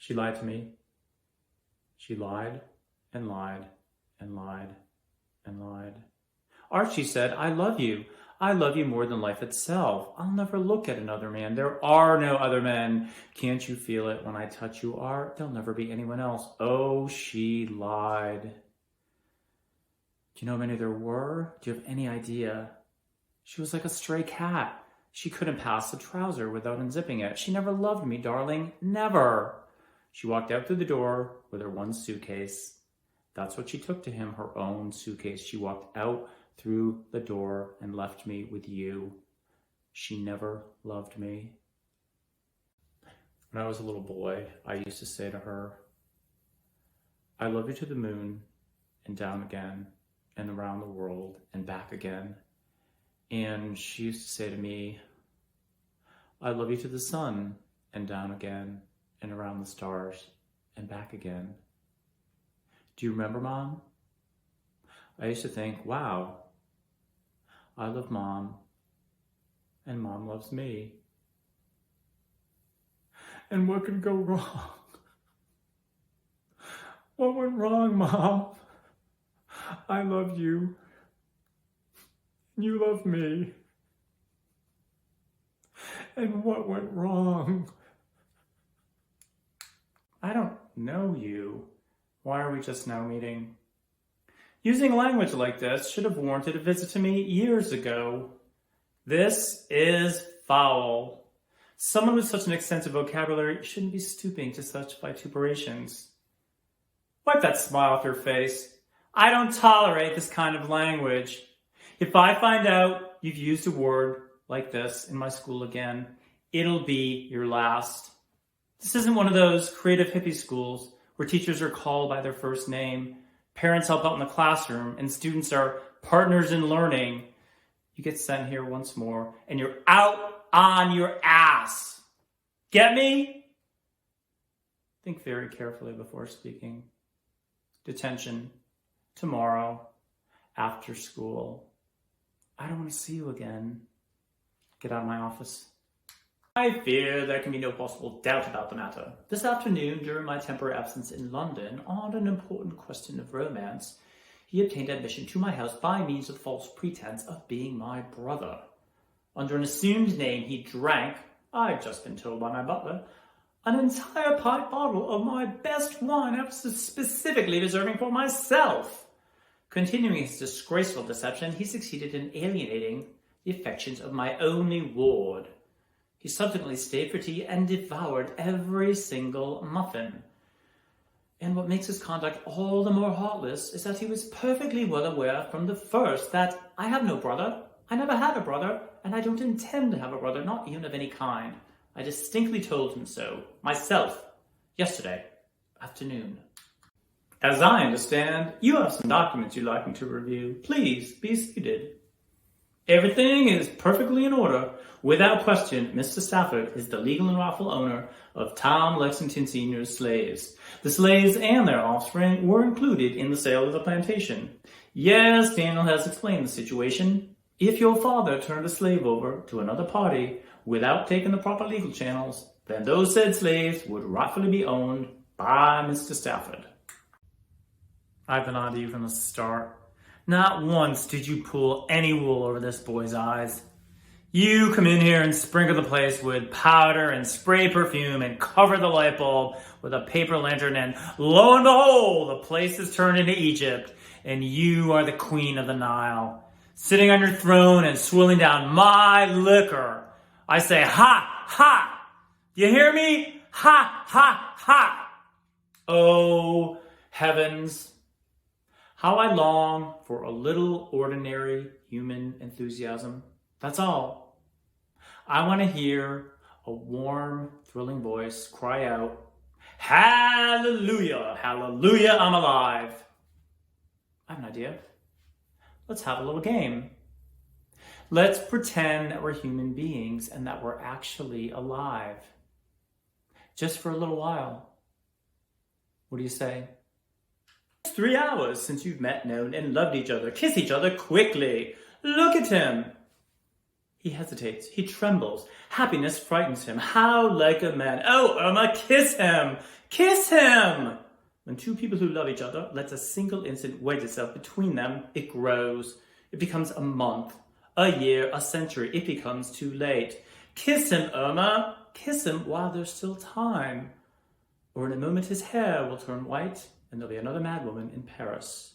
She lied to me. She lied and lied and lied and lied. Archie said, I love you. I love you more than life itself. I'll never look at another man. There are no other men. Can't you feel it when I touch you, Art? There'll never be anyone else. Oh, she lied. Do you know how many there were? Do you have any idea? She was like a stray cat. She couldn't pass a trouser without unzipping it. She never loved me, darling. Never. She walked out through the door with her one suitcase. That's what she took to him, her own suitcase. She walked out through the door and left me with you. She never loved me. When I was a little boy, I used to say to her, I love you to the moon and down again and around the world and back again. And she used to say to me, I love you to the sun and down again and around the stars and back again. Do you remember, Mom? I used to think, wow, I love Mom and Mom loves me. And what could go wrong? What went wrong, Mom? I love you. You love me. And what went wrong? I don't know you. Why are we just now meeting? Using language like this should have warranted a visit to me years ago. This is foul. Someone with such an extensive vocabulary shouldn't be stooping to such vituperations. Wipe that smile off your face. I don't tolerate this kind of language. If I find out you've used a word like this in my school again, it'll be your last. This isn't one of those creative hippie schools where teachers are called by their first name, parents help out in the classroom, and students are partners in learning. You get sent here once more, and you're out on your ass. Get me? Think very carefully before speaking. Detention. Tomorrow. After school. I don't want to see you again. Get out of my office. I fear there can be no possible doubt about the matter. This afternoon, during my temporary absence in London, on an important question of romance, he obtained admission to my house by means of false pretense of being my brother. Under an assumed name, he drank, I've just been told by my butler, an entire pint bottle of my best wine I was specifically reserving for myself. Continuing his disgraceful deception, he succeeded in alienating the affections of my only ward. He subsequently stayed for tea and devoured every single muffin. And what makes his conduct all the more heartless is that he was perfectly well aware from the first that I have no brother, I never had a brother, and I don't intend to have a brother, not even of any kind. I distinctly told him so, myself, yesterday afternoon. As I understand, you have some documents you'd like me to review. Please be seated. Everything is perfectly in order. Without question, Mr. Stafford is the legal and lawful owner of Tom Lexington Sr.'s slaves. The slaves and their offspring were included in the sale of the plantation. Yes, Daniel has explained the situation. If your father turned a slave over to another party without taking the proper legal channels, then those said slaves would rightfully be owned by Mr. Stafford. I've been on to you from the start. Not once did you pull any wool over this boy's eyes. You come in here and sprinkle the place with powder and spray perfume and cover the light bulb with a paper lantern, and lo and behold, the place is turned into Egypt, and you are the queen of the Nile, sitting on your throne and swilling down my liquor. I say, ha, ha! You hear me? Ha, ha, ha! Oh, heavens. How I long for a little ordinary human enthusiasm. That's all. I want to hear a warm, thrilling voice cry out, Hallelujah, hallelujah, I'm alive. I have an idea. Let's have a little game. Let's pretend that we're human beings and that we're actually alive. Just for a little while. What do you say? It's 3 hours since you've met, known, and loved each other. Kiss each other quickly. Look at him. He hesitates. He trembles. Happiness frightens him. How like a man. Oh, Irma, kiss him! Kiss him! When two people who love each other let a single instant wedge itself between them, it grows. It becomes a month, a year, a century. It becomes too late. Kiss him, Irma! Kiss him while there's still time. Or in a moment his hair will turn white and there'll be another madwoman in Paris.